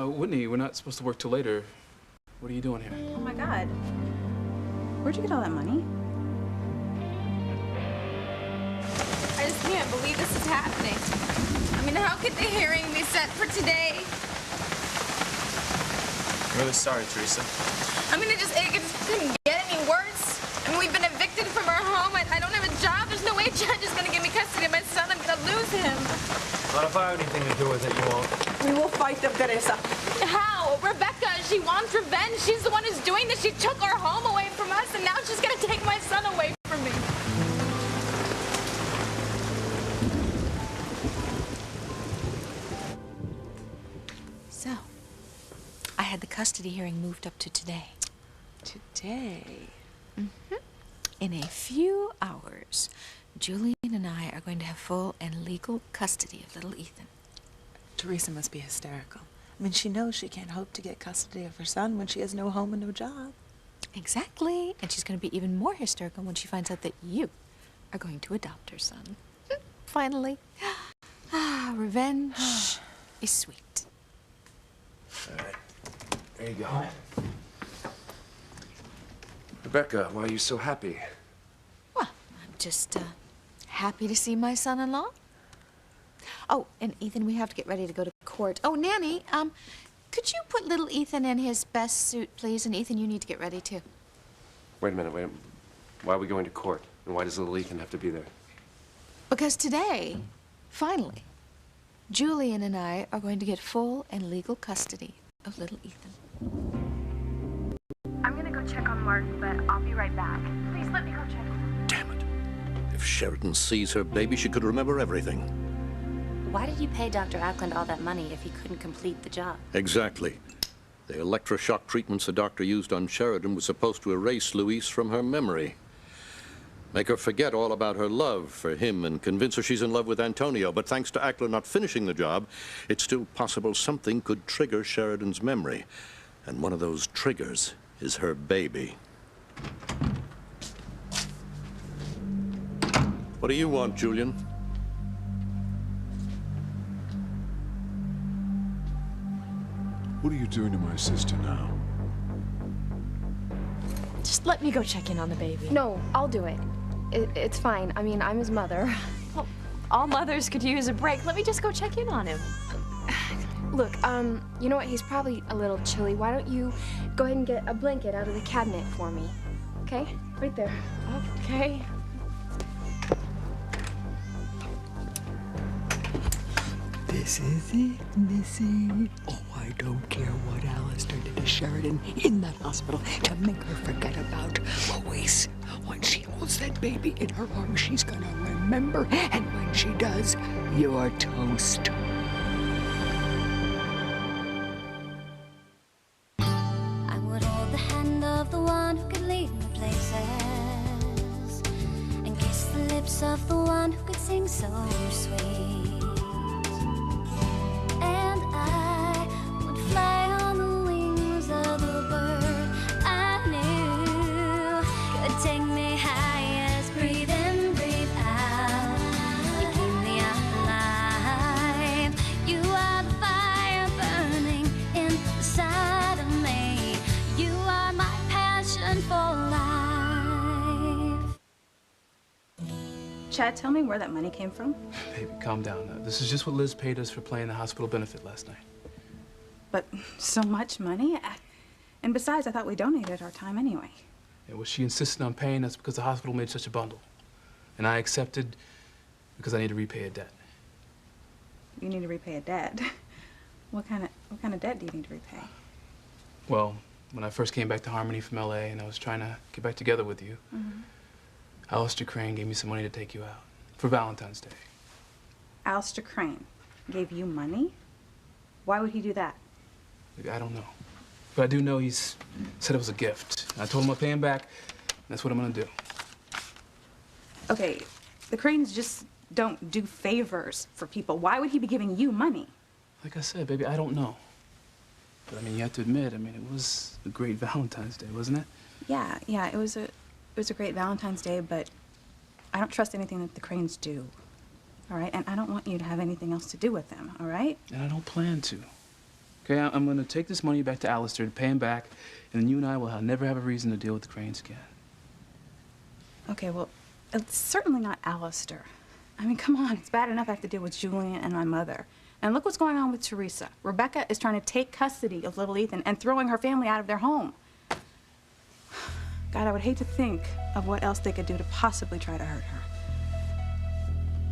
Whitney, we're not supposed to work till later. What are you doing here? Oh my God. Where'd you get all that money? I just can't believe this is happening. I mean, how could the hearing be set for today? I'm really sorry, Teresa. I mean, it just couldn't get any worse. I mean, we've been evicted from our home. I don't have a job. There's no way a judge is going to give me custody of my son. I'm going to lose him. Not if I have anything to do with it, you won't. We will fight them, Teresa. How? Rebecca, she wants revenge. She's the one who's doing this. She took our home away from us, and now she's going to take my son away from me. So, I had the custody hearing moved up to today. Today? Mm-hmm. In a few hours, Julian and I are going to have full and legal custody of little Ethan. Teresa must be hysterical. I mean, she knows she can't hope to get custody of her son when she has no home and no job. Exactly. And she's going to be even more hysterical when she finds out that you are going to adopt her son. Finally. Revenge is sweet. All right. There you go. Rebecca, why are you so happy? Well, I'm just happy to see my son-in-law. Oh, and Ethan, we have to get ready to go to court. Oh, Nanny, could you put little Ethan in his best suit, please? And Ethan, you need to get ready, too. Wait a minute. Why are we going to court? And why does little Ethan have to be there? Because today, finally, Julian and I are going to get full and legal custody of little Ethan. I'm gonna go check on Mark, but I'll be right back. Please let me go check. Damn it. If Sheridan sees her baby, she could remember everything. Why did you pay Dr. Ackland all that money if he couldn't complete the job? Exactly. The electroshock treatments the doctor used on Sheridan was supposed to erase Louise from her memory. Make her forget all about her love for him and convince her she's in love with Antonio. But thanks to Ackland not finishing the job, it's still possible something could trigger Sheridan's memory. And one of those triggers is her baby. What do you want, Julian? What are you doing to my sister now? Just let me go check in on the baby. No, I'll do it. It's fine. I mean, I'm his mother. Well, all mothers could use a break. Let me just go check in on him. Look, you know what? He's probably a little chilly. Why don't you go ahead and get a blanket out of the cabinet for me? Okay? Right there. Okay. This is it, Missy. Oh, I don't care what Alistair did to Sheridan in that hospital to make her forget about Louise. When she holds that baby in her arms, she's gonna remember. And when she does, you're toast. I would hold the hand of the one who could lead me places and kiss the lips of the one who could sing so sweet. And I would fly on the wings of the bird I knew could take me high as breathe in, breathe out. You keep me alive. You are the fire burning inside of me. You are my passion for life. Chad, tell me where that money came from. Baby, calm down. This is just what Liz paid us for playing the hospital benefit last night. But so much money? And besides, I thought we donated our time anyway. Yeah, well, she insisted on paying us because the hospital made such a bundle. And I accepted because I need to repay a debt. You need to repay a debt. What kind of debt do you need to repay? Well, when I first came back to Harmony from LA and I was trying to get back together with you, Alistair Crane gave me some money to take you out for Valentine's Day. Alistair Crane gave you money? Why would he do that? Maybe I don't know. But I do know he's said it was a gift. I told him I'll pay him back, and that's what I'm gonna do. Okay, the Cranes just don't do favors for people. Why would he be giving you money? Like I said, baby, I don't know. But I mean, you have to admit, I mean, it was a great Valentine's Day, wasn't it? Yeah, it was a great Valentine's Day, but I don't trust anything that the Cranes do. All right? And I don't want you to have anything else to do with them, all right? And I don't plan to. Okay, I'm gonna take this money back to Alistair to pay him back, and then you and I will never have a reason to deal with the Cranes again. Okay, well, it's certainly not Alistair. I mean, come on, it's bad enough I have to deal with Julian and my mother. And look what's going on with Teresa. Rebecca is trying to take custody of little Ethan and throwing her family out of their home. God, I would hate to think of what else they could do to possibly try to hurt her.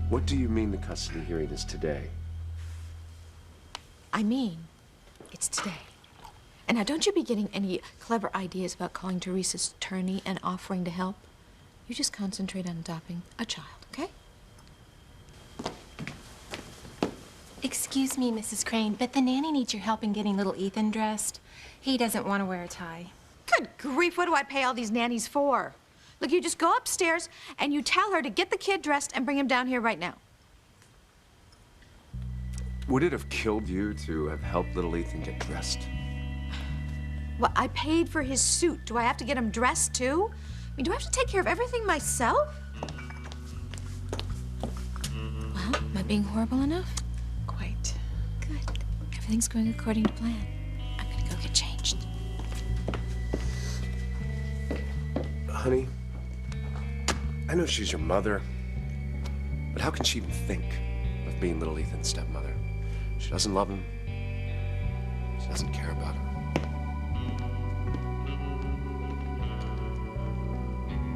What do you mean the custody hearing is today? I mean, it's today. And now, don't you be getting any clever ideas about calling Teresa's attorney and offering to help. You just concentrate on adopting a child, okay? Excuse me, Mrs. Crane, but the nanny needs your help in getting little Ethan dressed. He doesn't want to wear a tie. Good grief, what do I pay all these nannies for? Look, you just go upstairs and you tell her to get the kid dressed and bring him down here right now. Would it have killed you to have helped little Ethan get dressed? Well, I paid for his suit. Do I have to get him dressed too? I mean, do I have to take care of everything myself? Well, am I being horrible enough? Quite. Good. Everything's going according to plan. I'm gonna go get changed. Honey, I know she's your mother, but how can she even think of being little Ethan's stepmother? She doesn't love him. She doesn't care about him.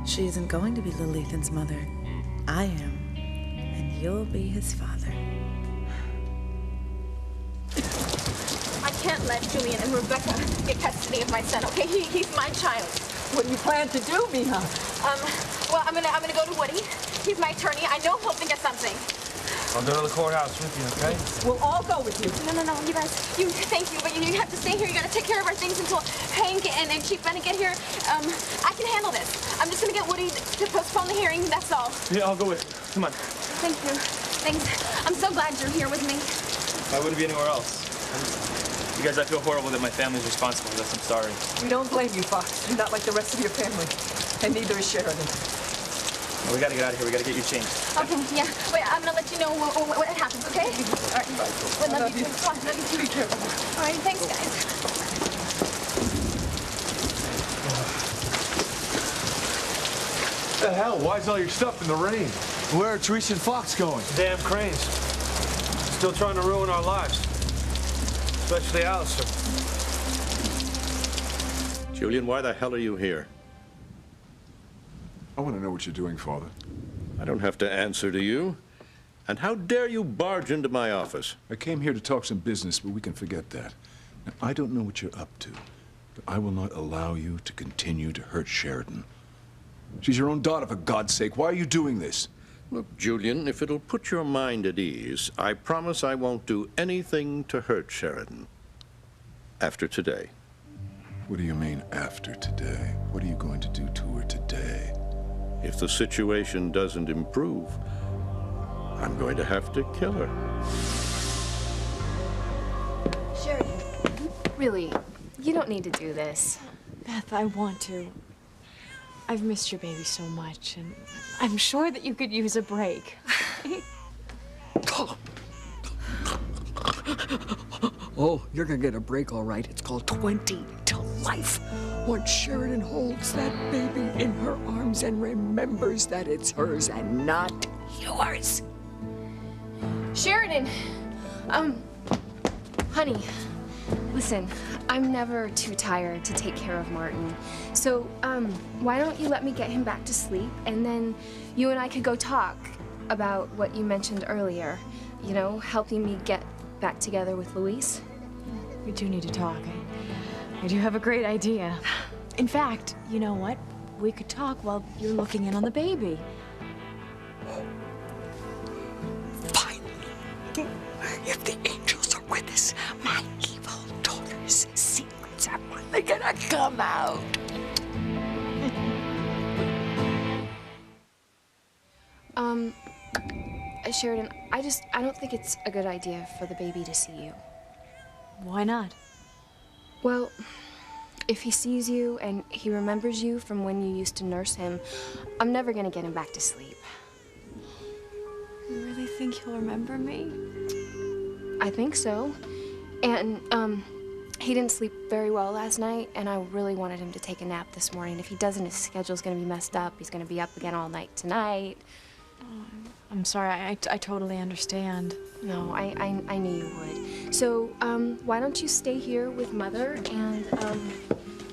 She isn't going to be little Ethan's mother. I am, and you'll be his father. I can't let Julian and Rebecca get custody of my son, okay? He's my child. What do you plan to do, Mija? Well, I'm gonna go to Woody. He's my attorney. I know he'll think of something. I'll go to the courthouse with you, okay? We'll all go with you. No, you guys, thank you, but you have to stay here. You gotta take care of our things until Hank and Chief Bennett get here. I can handle this. I'm just gonna get Woody to postpone the hearing, that's all. Yeah, I'll go with you. Come on. Thank you. Thanks. I'm so glad you're here with me. I wouldn't be anywhere else. You guys, I feel horrible that my family's responsible for this. I'm sorry. We don't blame you, Fox. You're not like the rest of your family. And neither is Sheridan. Well, we gotta get out of here. We gotta get you changed. Okay, yeah. Wait, I'm gonna let you know what happens, okay? All right. I love you too. Come on, love you too. Be careful. All right, thanks, guys. What the hell? Why is all your stuff in the rain? Where are Teresa and Fox going? Damn Cranes. Still trying to ruin our lives. Especially Alistair. Julian, why the hell are you here? I want to know what you're doing, Father. I don't have to answer to you. And how dare you barge into my office? I came here to talk some business, but we can forget that. Now, I don't know what you're up to, but I will not allow you to continue to hurt Sheridan. She's your own daughter, for God's sake. Why are you doing this? Look, Julian, if it'll put your mind at ease, I promise I won't do anything to hurt Sheridan. After today. What do you mean, after today? What are you going to do to her today? If the situation doesn't improve, I'm going to have to kill her. Sheridan, really, you don't need to do this. Beth, I want to. I've missed your baby so much, and I'm sure that you could use a break. Oh, you're gonna get a break, all right. It's called 20 to life. Once Sheridan holds that baby in her arms and remembers that it's hers and not yours. Sheridan! Honey, listen, I'm never too tired to take care of Martin. So, why don't you let me get him back to sleep, and then you and I could go talk about what you mentioned earlier. You know, helping me get back together with Luis. We do need to talk. I do have a great idea. In fact, you know what? We could talk while you're looking in on the baby. Finally, if the angels are with us, my evil daughter's secrets are finally gonna come out. Sheridan, I don't think it's a good idea for the baby to see you. Why not? Well, if he sees you and he remembers you from when you used to nurse him, I'm never gonna get him back to sleep. You really think he'll remember me? I think so. And, he didn't sleep very well last night, and I really wanted him to take a nap this morning. If he doesn't, his schedule's gonna be messed up. He's gonna be up again all night tonight. Oh, I'm sorry, I totally understand. No, I knew you would. So, why don't you stay here with Mother, and,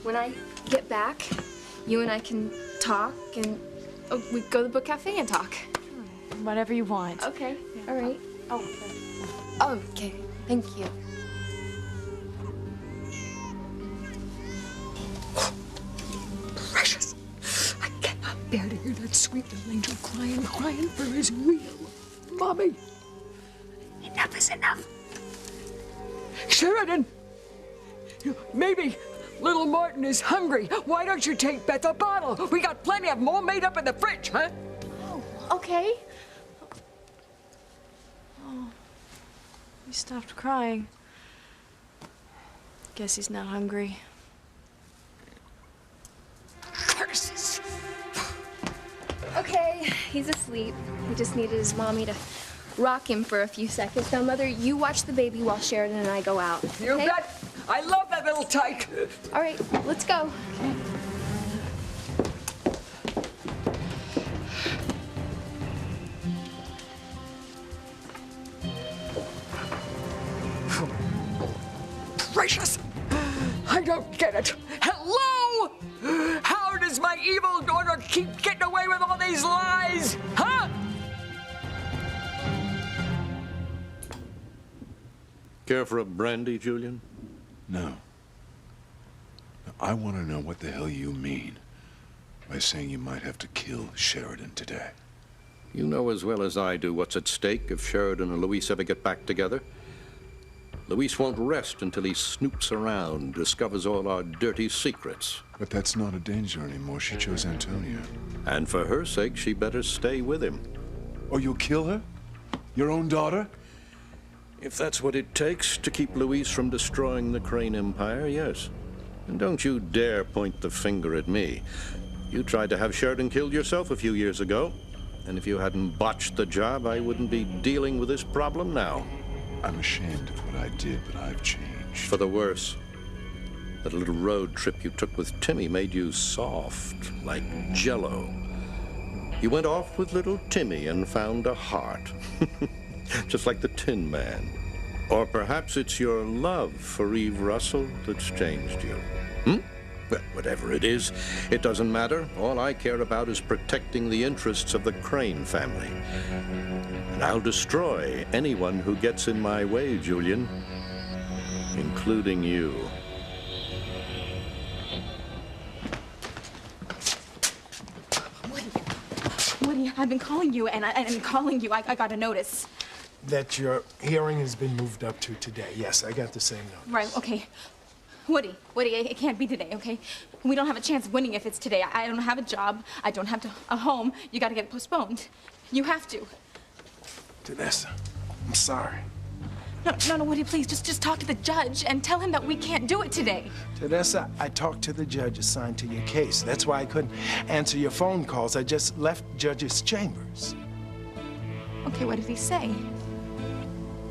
when I get back, you and I can talk, and we go to the book cafe and talk. Whatever you want. Okay, all right. Okay, thank you. Precious. I cannot bear to hear that sweet little angel crying for his real mommy. Enough is enough. Sheridan, maybe little Martin is hungry. Why don't you take Beth a bottle? We got plenty of them all made up in the fridge, huh? Oh, okay. Oh, he stopped crying. Guess he's not hungry. Curses. Okay, he's asleep. He just needed his mommy to rock him for a few seconds. Now, Mother, you watch the baby while Sheridan and I go out. You okay? bet. I love that little tyke. All right, let's go. Okay. Precious. I don't get it. Hello? How does my evil daughter keep getting away with all these lies? Huh? Care for a brandy, Julian? No. Now, I want to know what the hell you mean by saying you might have to kill Sheridan today. You know as well as I do what's at stake if Sheridan and Luis ever get back together. Luis won't rest until he snoops around, discovers all our dirty secrets. But that's not a danger anymore. She chose Antonia. And for her sake, she better stay with him. Oh, you'll kill her? Your own daughter? If that's what it takes to keep Luis from destroying the Crane Empire, yes. And don't you dare point the finger at me. You tried to have Sheridan killed yourself a few years ago. And if you hadn't botched the job, I wouldn't be dealing with this problem now. I'm ashamed of what I did, but I've changed. For the worse. That little road trip you took with Timmy made you soft, like Jell-O. You went off with little Timmy and found a heart. Just like the Tin Man. Or perhaps it's your love for Eve Russell that's changed you. Well, whatever it is, it doesn't matter. All I care about is protecting the interests of the Crane family. And I'll destroy anyone who gets in my way, Julian. Including you. Woody, I've been calling you, and I got a notice. That your hearing has been moved up to today. Yes, I got the same notice. Right, okay. Woody, it can't be today, okay? We don't have a chance of winning if it's today. I don't have a job. I don't have a home. You gotta get it postponed. You have to. Teresa, I'm sorry. No, Woody, please, just talk to the judge and tell him that we can't do it today. Teresa, I talked to the judge assigned to your case. That's why I couldn't answer your phone calls. I just left judge's chambers. Okay, what did he say?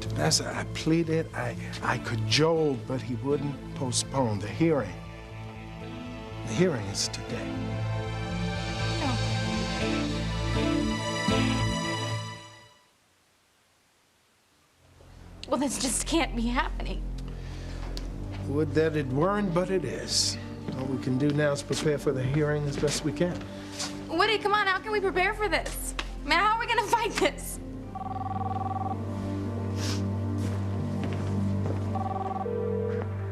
Teresa, I pleaded, I cajoled, but he wouldn't postpone the hearing. The hearing is today. Well, this just can't be happening. Would that it weren't, but it is. All we can do now is prepare for the hearing as best we can. Woody, come on, how can we prepare for this? Man, how are we gonna fight this?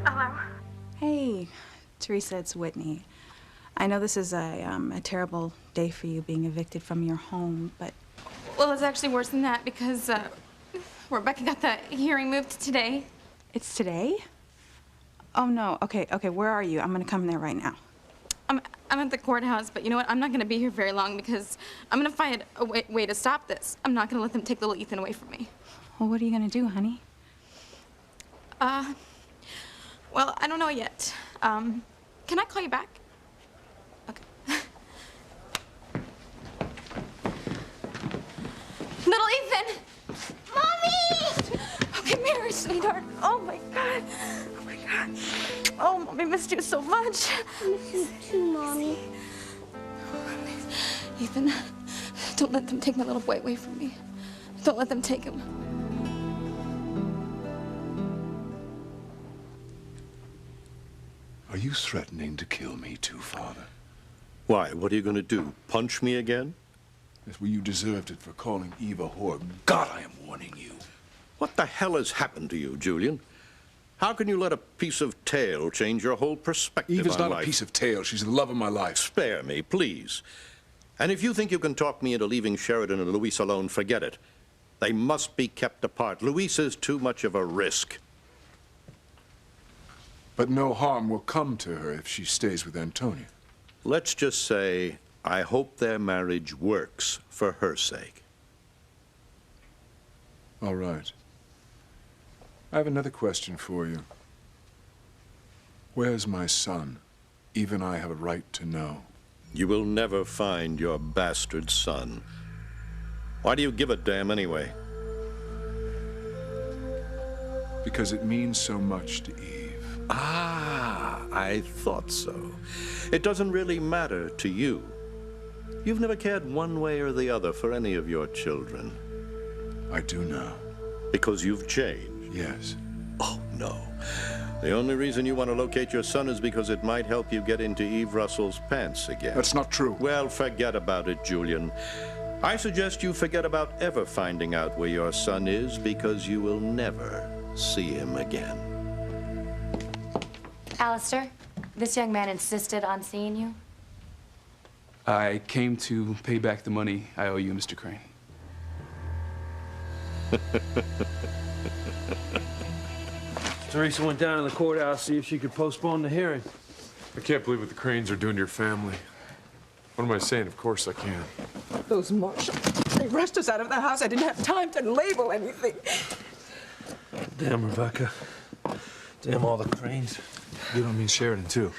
Hello? Hey, Teresa, it's Whitney. I know this is a terrible day for you being evicted from your home, but... Well, it's actually worse than that because, Rebecca got the hearing moved to today. It's today? Oh, no. Okay, where are you? I'm gonna come there right now. I'm at the courthouse, but you know what? I'm not gonna be here very long because I'm gonna find a way to stop this. I'm not gonna let them take little Ethan away from me. Well, what are you gonna do, honey? Well, I don't know yet. Can I call you back? Okay. Little Ethan! Mommy! Okay, Maris, sweetheart. Oh, my God. Oh, my God. Oh, Mommy missed you so much. I miss you too, Mommy. Ethan, don't let them take my little boy away from me. Don't let them take him. Are you threatening to kill me too, Father? Why, what are you going to do? Punch me again? Yes, well, you deserved it for calling Eve a whore. God, I am warning you. What the hell has happened to you, Julian? How can you let a piece of tail change your whole perspective Eve is on not life? a piece of tail. She's the love of my life. Spare me, please. And if you think you can talk me into leaving Sheridan and Louise alone, forget it. They must be kept apart. Louise is too much of a risk. But no harm will come to her if she stays with Antonia. Let's just say, I hope their marriage works for her sake. All right. I have another question for you. Where's my son? Eve and I have a right to know. You will never find your bastard son. Why do you give a damn anyway? Because it means so much to Eve. Ah, I thought so. It doesn't really matter to you. You've never cared one way or the other for any of your children. I do now. Because you've changed? Yes. Oh, no. The only reason you want to locate your son is because it might help you get into Eve Russell's pants again. That's not true. Well, forget about it, Julian. I suggest you forget about ever finding out where your son is, because you will never see him again. Alistair, this young man insisted on seeing you. I came to pay back the money I owe you, Mr. Crane. Teresa went down to the courthouse to see if she could postpone the hearing. I can't believe what the Cranes are doing to your family. What am I saying? Of course I can. Those marshals, they rushed us out of the house. I didn't have time to label anything. Damn, Rebecca. Damn all the Cranes. You don't mean Sheridan, too?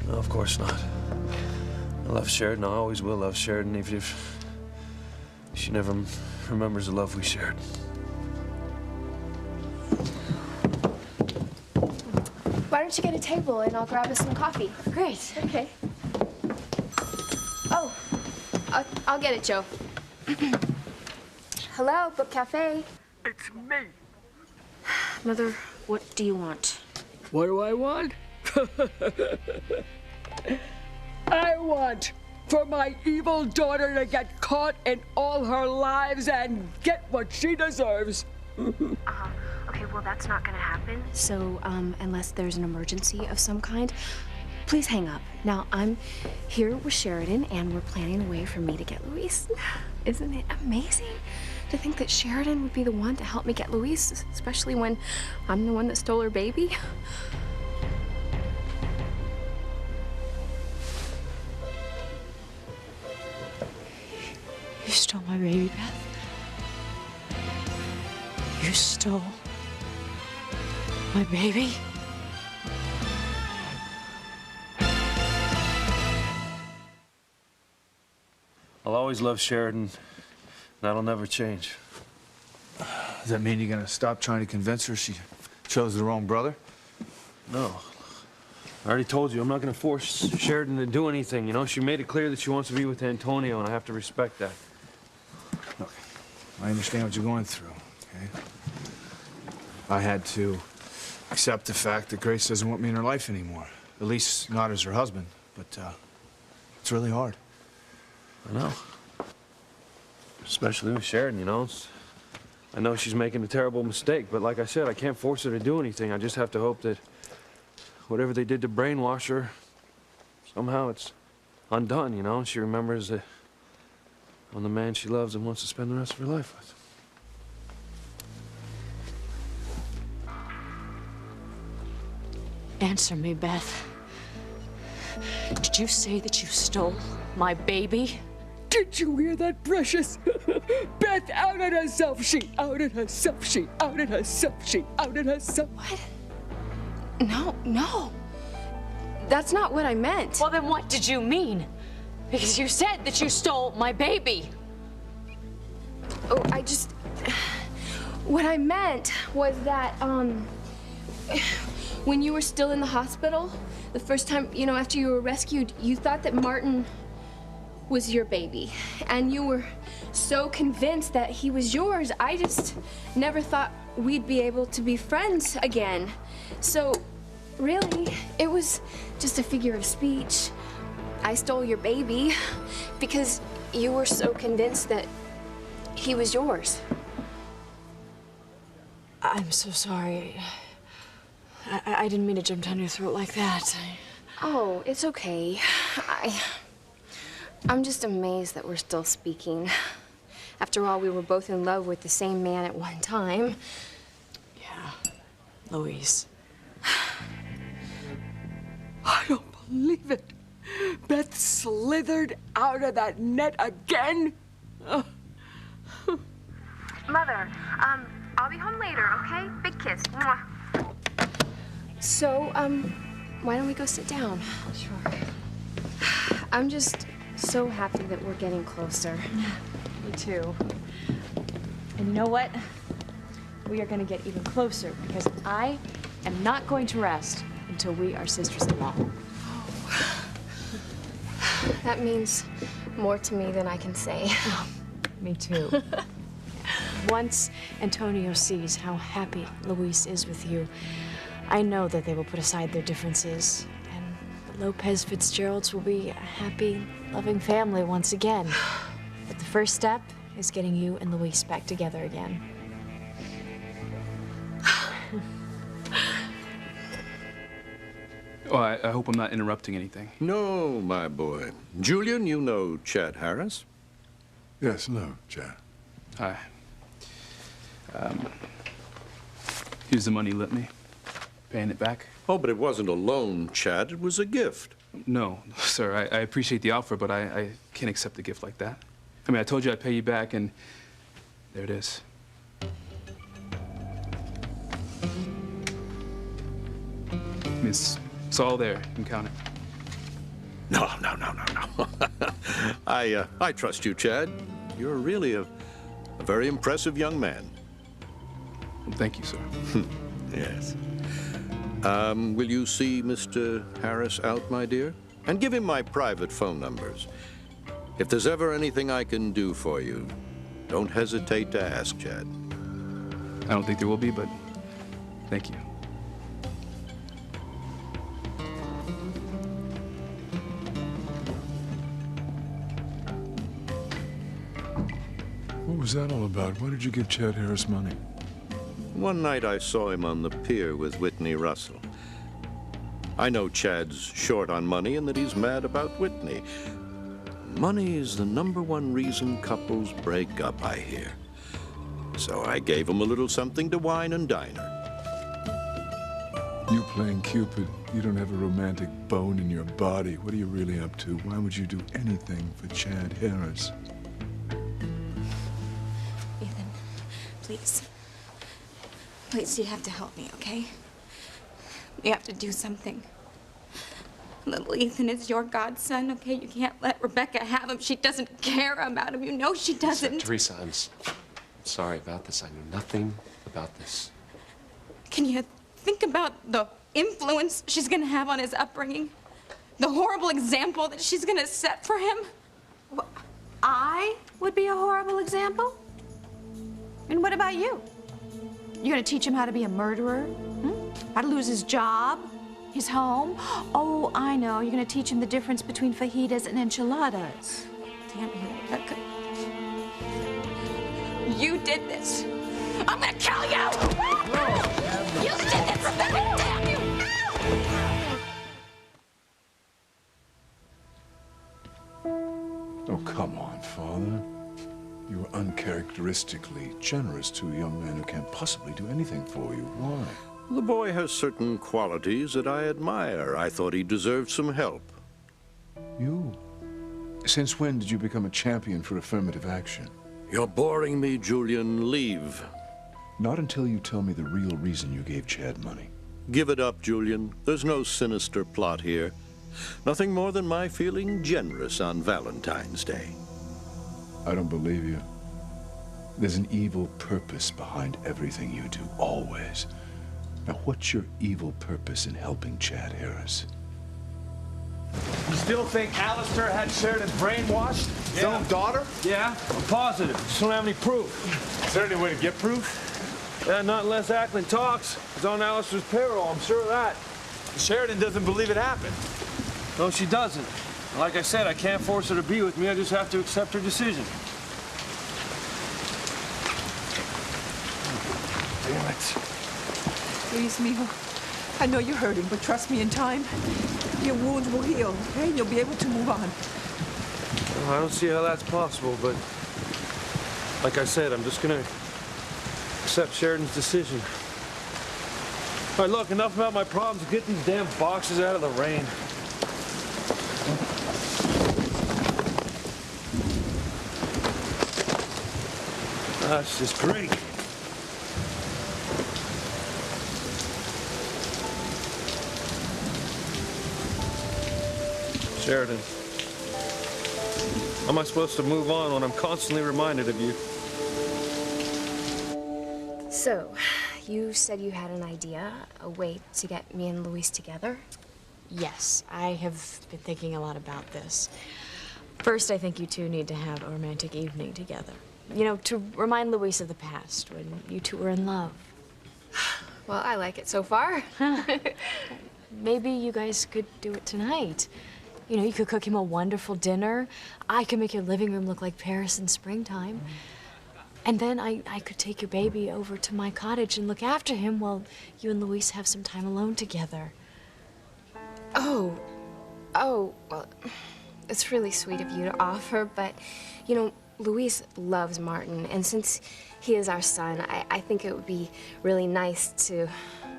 No, of course not. I love Sheridan. I always will love Sheridan, even if she never remembers the love we shared. Why don't you get a table and I'll grab us some coffee? Great. Okay. Oh, I'll get it, Joe. Hello, Book Cafe. It's me. Mother, what do you want? What do I want? I want for my evil daughter to get caught in all her lives and get what she deserves. Okay, well, that's not gonna happen. So, unless there's an emergency of some kind, please hang up. Now, I'm here with Sheridan, and we're planning a way for me to get Louise. Isn't it amazing to think that Sheridan would be the one to help me get Louise, especially when I'm the one that stole her baby? You stole my baby, Beth. You stole my baby? I'll always love Sheridan. That'll never change. Does that mean you're gonna stop trying to convince her she chose the wrong brother? No. I already told you, I'm not gonna force Sheridan to do anything, you know? She made it clear that she wants to be with Antonio, and I have to respect that. Look, I understand what you're going through, okay? I had to accept the fact that Grace doesn't want me in her life anymore. At least not as her husband, but it's really hard. I know. Especially with Sheridan, you know? I know she's making a terrible mistake, but like I said, I can't force her to do anything. I just have to hope that whatever they did to brainwash her, somehow it's undone, you know? She remembers that I'm the man she loves and wants to spend the rest of her life with. Answer me, Beth. Did you say that you stole my baby? Did you hear that, precious? Beth outed herself. She outed herself. She outed herself. She outed herself. What? No. That's not what I meant. Well, then what did you mean? Because you said that you stole my baby. Oh, what I meant was that, when you were still in the hospital, the first time, you know, after you were rescued, you thought that Martin was your baby. And you were so convinced that he was yours. I just never thought we'd be able to be friends again. So, really, it was just a figure of speech. I stole your baby because you were so convinced that he was yours. I'm so sorry. I didn't mean to jump down your throat like that. Oh, it's okay. I'm just amazed that we're still speaking. After all, we were both in love with the same man at one time. Yeah, Louise. I don't believe it. Beth slithered out of that net again. Mother, I'll be home later, okay? Big kiss. Mwah. So, why don't we go sit down? Sure. I'm just so happy that we're getting closer. Me too. And you know what? We are going to get even closer because I am not going to rest until we are sisters-in-law. That means more to me than I can say. Me too. Once Antonio sees how happy Luis is with you, I know that they will put aside their differences, and the Lopez Fitzgeralds will be a happy, loving family once again. But the first step is getting you and Luis back together again. Oh, I hope I'm not interrupting anything. No, my boy. Julian, you know Chad Harris? Yes, no, Chad. Hi. Here's the money you lent me. Paying it back? Oh, but it wasn't a loan, Chad. It was a gift. No, sir. I appreciate the offer, but I can't accept a gift like that. I mean, I told you I'd pay you back, and there it is. I mean, it's all there. You can count it. No. I trust you, Chad. You're really a very impressive young man. Well, thank you, sir. Yes. Will you see Mr. Harris out, my dear? And give him my private phone numbers. If there's ever anything I can do for you, don't hesitate to ask, Chad. I don't think there will be, but thank you. What was that all about? Why did you give Chad Harris money? One night I saw him on the pier with Whitney Russell. I know Chad's short on money and that he's mad about Whitney. Money is the #1 reason couples break up, I hear. So I gave him a little something to wine and dine her. You playing Cupid. You don't have a romantic bone in your body. What are you really up to? Why would you do anything for Chad Harris? Ethan, please. Please, you have to help me, okay? You have to do something. Little Ethan is your godson, okay? You can't let Rebecca have him. She doesn't care about him. You know she doesn't. Teresa, I'm sorry about this. I knew nothing about this. Can you think about the influence she's gonna have on his upbringing? The horrible example that she's gonna set for him? I would be a horrible example? And what about you? You're gonna teach him how to be a murderer? How to lose his job? His home? Oh, I know. You're gonna teach him the difference between fajitas and enchiladas. Damn you, Rebecca. You did this. I'm gonna kill you! You did this, Rebecca! Damn you! Oh, come on, Father. You were uncharacteristically generous to a young man who can't possibly do anything for you. Why? The boy has certain qualities that I admire. I thought he deserved some help. You? Since when did you become a champion for affirmative action? You're boring me, Julian. Leave. Not until you tell me the real reason you gave Chad money. Give it up, Julian. There's no sinister plot here. Nothing more than my feeling generous on Valentine's Day. I don't believe you. There's an evil purpose behind everything you do, always. Now, what's your evil purpose in helping Chad Harris? You still think Alistair had Sheridan brainwashed? His own daughter? Yeah, I'm positive. Just don't have any proof. Is there any way to get proof? Yeah, not unless Ackland talks. He's on Alistair's payroll, I'm sure of that. Sheridan doesn't believe it happened. No, she doesn't. Like I said, I can't force her to be with me. I just have to accept her decision. Damn it. Please, mijo. I know you're hurting, but trust me, in time, your wounds will heal, okay? And you'll be able to move on. Well, I don't see how that's possible, but like I said, I'm just gonna accept Sheridan's decision. All right, look, enough about my problems. Get these damn boxes out of the rain. That's just great. Sheridan, how am I supposed to move on when I'm constantly reminded of you? So, you said you had an idea, a way to get me and Luis together? Yes, I have been thinking a lot about this. First, I think you two need to have a romantic evening together. You know, to remind Luis of the past, when you two were in love. Well, I like it so far. Maybe you guys could do it tonight. You know, you could cook him a wonderful dinner. I could make your living room look like Paris in springtime. And then I could take your baby over to my cottage and look after him while you and Luis have some time alone together. Oh, well, it's really sweet of you to offer, but, you know, Luis loves Martin, and since he is our son, I think it would be really nice to,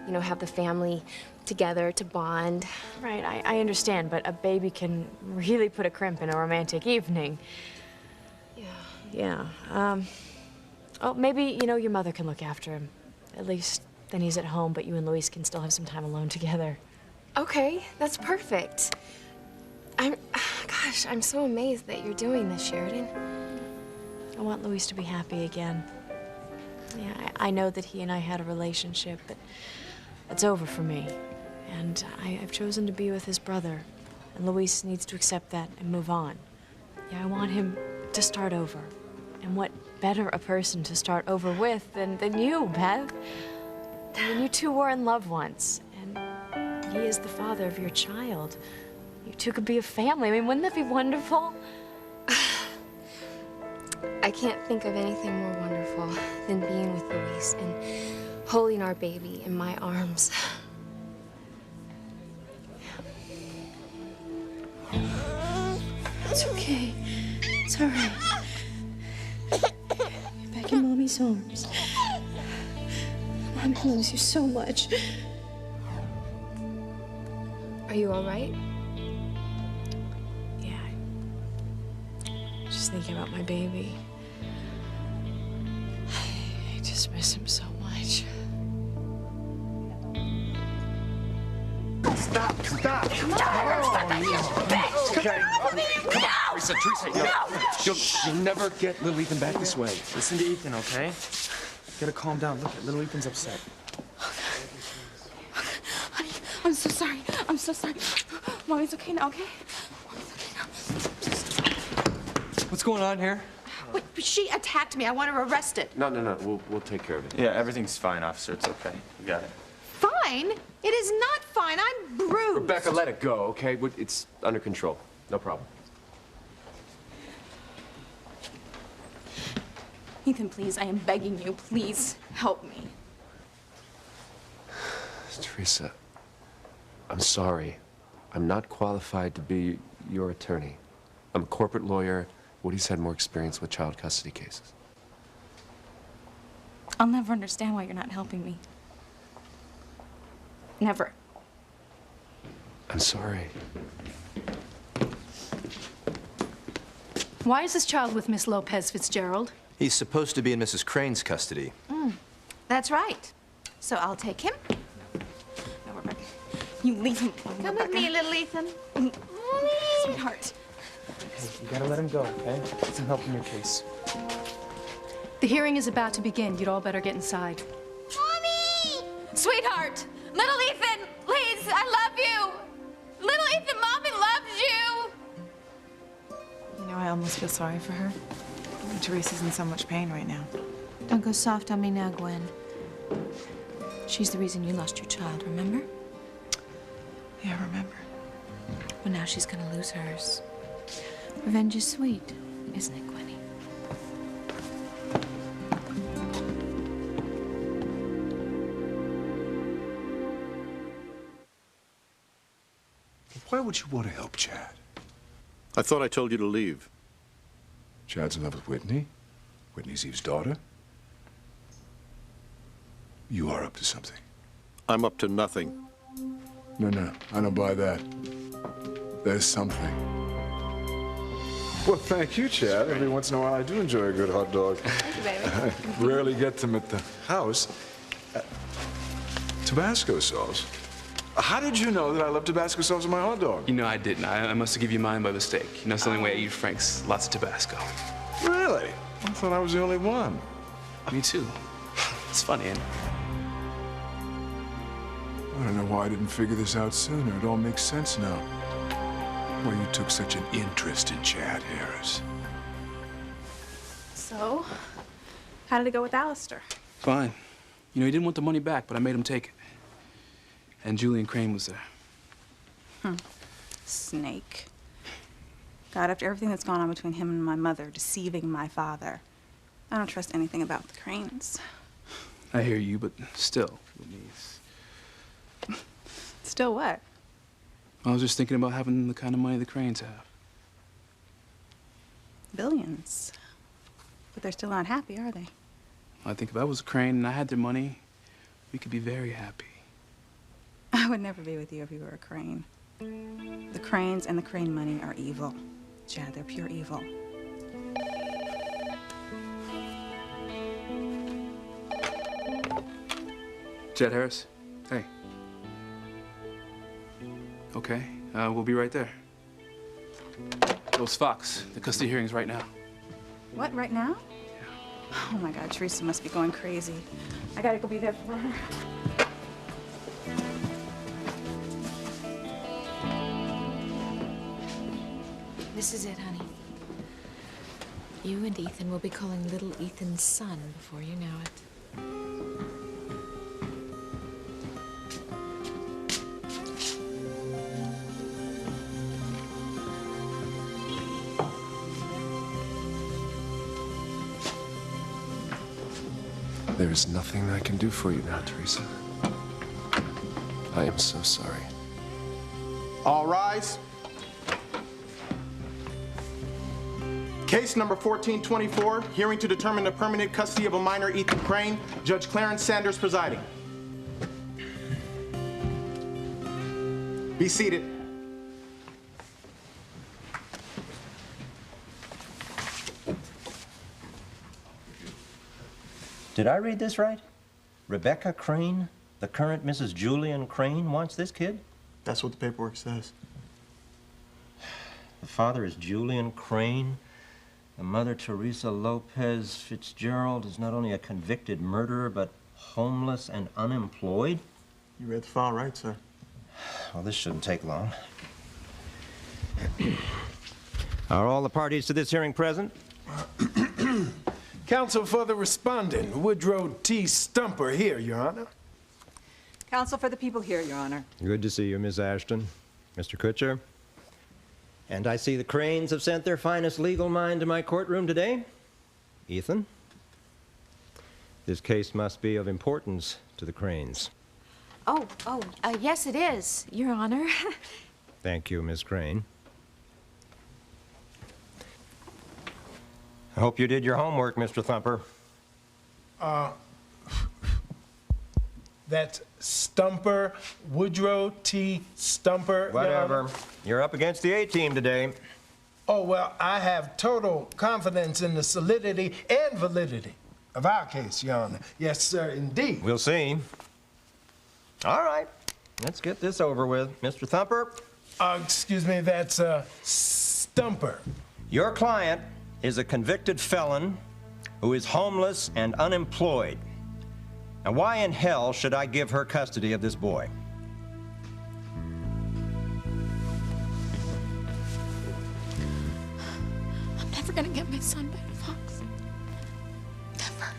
you know, have the family together to bond. Right, I understand, but a baby can really put a crimp in a romantic evening. Yeah. Oh, maybe, you know, your mother can look after him. At least then he's at home, but you and Luis can still have some time alone together. Okay, that's perfect. Gosh, I'm so amazed that you're doing this, Sheridan. I want Luis to be happy again. Yeah, I know that he and I had a relationship, but it's over for me. And I've chosen to be with his brother. And Luis needs to accept that and move on. Yeah, I want him to start over. And what better a person to start over with than you, Beth? I mean, you two were in love once, and he is the father of your child. You two could be a family. I mean, wouldn't that be wonderful? I can't think of anything more wonderful than being with Luis and holding our baby in my arms. It's okay. It's all right. You're back in Mommy's arms. Mommy loves you so much. Are you all right? Yeah. Just thinking about my baby. I just miss him so much. Stop! Come on! Okay. Come on, Teresa, no! You'll never get little Ethan back this way. Listen to Ethan, okay? You gotta calm down. Look, little Ethan's upset. Honey, I'm so sorry. I'm so sorry. Mommy's okay now, okay? Mommy's okay now. What's going on here? Wait, she attacked me. I want her arrested. No. We'll take care of it. Yeah, everything's fine, officer. It's okay. We got it. Fine? It is not fine. I'm bruised. Rebecca, let it go, okay? It's under control. No problem. Ethan, please, I am begging you. Please help me. Teresa, I'm sorry. I'm not qualified to be your attorney. I'm a corporate lawyer. Woody's had more experience with child custody cases. I'll never understand why you're not helping me. Never. I'm sorry. Why is this child with Miss Lopez Fitzgerald? He's supposed to be in Mrs. Crane's custody. That's right. So I'll take him. No, Rebecca. You leave him alone, Come with me, little Ethan. Sweetheart. Hey, you gotta let him go, okay? It's help in your case. The hearing is about to begin. You'd all better get inside. Mommy! Sweetheart! Little Ethan, please, I love you! Little Ethan, Mommy loves you! You know, I almost feel sorry for her. Teresa's in so much pain right now. Don't go soft on me now, Gwen. She's the reason you lost your child, remember? Yeah, I remember. Well, now she's gonna lose hers. Revenge is sweet, isn't it, Gwenny? Why would you want to help Chad? I thought I told you to leave. Chad's in love with Whitney. Whitney's Eve's daughter. You are up to something. I'm up to nothing. No, I don't buy that. There's something. Well, thank you, Chad. Every once in a while, I do enjoy a good hot dog. Thank you, baby. I rarely get them at the house. Tabasco sauce? How did you know that I love Tabasco sauce in my hot dog? You know I didn't. I must have given you mine by mistake. You know, it's the only way I eat Frank's. Lots of Tabasco. Really? I thought I was the only one. Me too. It's funny, ain't it? I don't know why I didn't figure this out sooner. It all makes sense now. Why you took such an interest in Chad Harris. So, how did it go with Alistair? Fine. You know, he didn't want the money back, but I made him take it. And Julian Crane was there. Snake. God, after everything that's gone on between him and my mother, deceiving my father, I don't trust anything about the Cranes. I hear you, but still, Louise. Still what? I was just thinking about having the kind of money the Cranes have. Billions. But they're still not happy, are they? I think if I was a Crane and I had their money, we could be very happy. I would never be with you if you were a Crane. The Cranes and the Crane money are evil. Chad, they're pure evil. Chad Harris, hey. Okay, we'll be right there. Those Fox, the custody hearing's right now. What, right now? Yeah. Oh my God, Teresa must be going crazy. I gotta go be there for her. This is it, honey. You and Ethan will be calling little Ethan's son before you know it. There is nothing I can do for you now, Teresa. I am so sorry. All rise. Case number 1424, hearing to determine the permanent custody of a minor, Ethan Crane. Judge Clarence Sanders presiding. Be seated. Did I read this right? Rebecca Crane, the current Mrs. Julian Crane, wants this kid? That's what the paperwork says. The father is Julian Crane. The mother, Teresa Lopez Fitzgerald, is not only a convicted murderer, but homeless and unemployed. You read the file right, sir. Well, this shouldn't take long. Are all the parties to this hearing present? Counsel for the respondent, Woodrow T. Stumper here, Your Honor. Counsel for the people here, Your Honor. Good to see you, Miss Ashton. Mr. Kutcher. And I see the Cranes have sent their finest legal mind to my courtroom today. Ethan, this case must be of importance to the Cranes. Yes, it is, Your Honor. Thank you, Miss Crane. I hope you did your homework, Mr. Thumper. That's Stumper, Woodrow T. Stumper. Whatever. You're up against the A-team today. Oh, well, I have total confidence in the solidity and validity of our case, Your Honor. Yes, sir, indeed. We'll see. All right. Let's get this over with. Mr. Thumper? Excuse me, that's Stumper. Your client is a convicted felon who is homeless and unemployed. Now, why in hell should I give her custody of this boy? I'm never gonna get my son back, Fox. Never.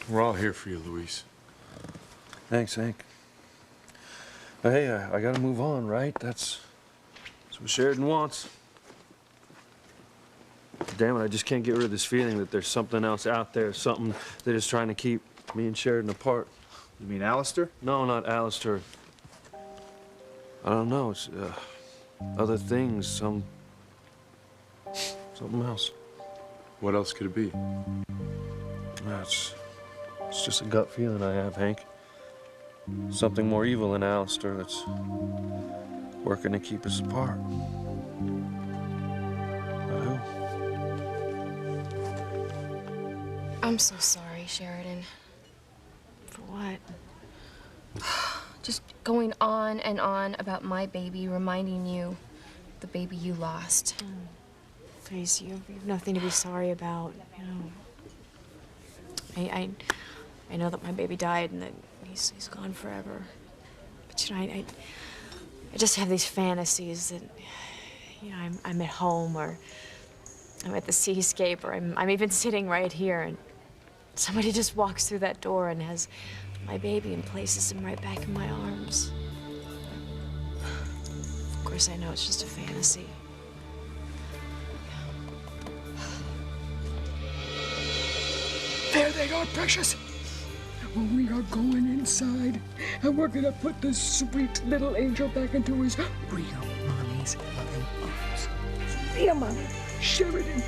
We're all here for you, Luis. Thanks, Hank. But hey, I gotta move on, right? That's what Sheridan wants. Damn it, I just can't get rid of this feeling that there's something else out there, something that is trying to keep me and Sheridan apart. You mean Alistair? No, not Alistair. I don't know, it's other things, something else. What else could it be? It's just a gut feeling I have, Hank. Something more evil than Alistair that's working to keep us apart. But who? I'm so sorry, Sheridan. For what? Just going on and on about my baby, reminding you the baby you lost. Please, you have nothing to be sorry about, you know. I know that my baby died and that he's gone forever. But, you know, I just have these fantasies that, you know, I'm at home or I'm at the seascape or I'm even sitting right here and somebody just walks through that door and has my baby and places him right back in my arms. Of course, I know it's just a fantasy. There they are, precious. We are going inside, and we're gonna put this sweet little angel back into his real mommy's loving arms. Real mommy, Sheridan.